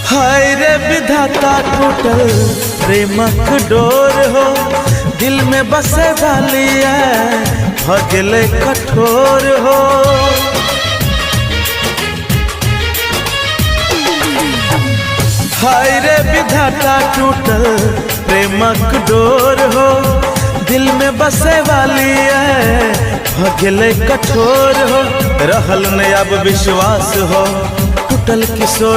हाय रे विधाता टूटल प्रेमक डोर हो, दिल में बसे वाली है भगले कठोर हो। हाय रे विधाता टूटल प्रेमक डोर हो, दिल में बसे वाली है भगले कठोर हो। रहल न अब विश्वास हो, टूटल किशोर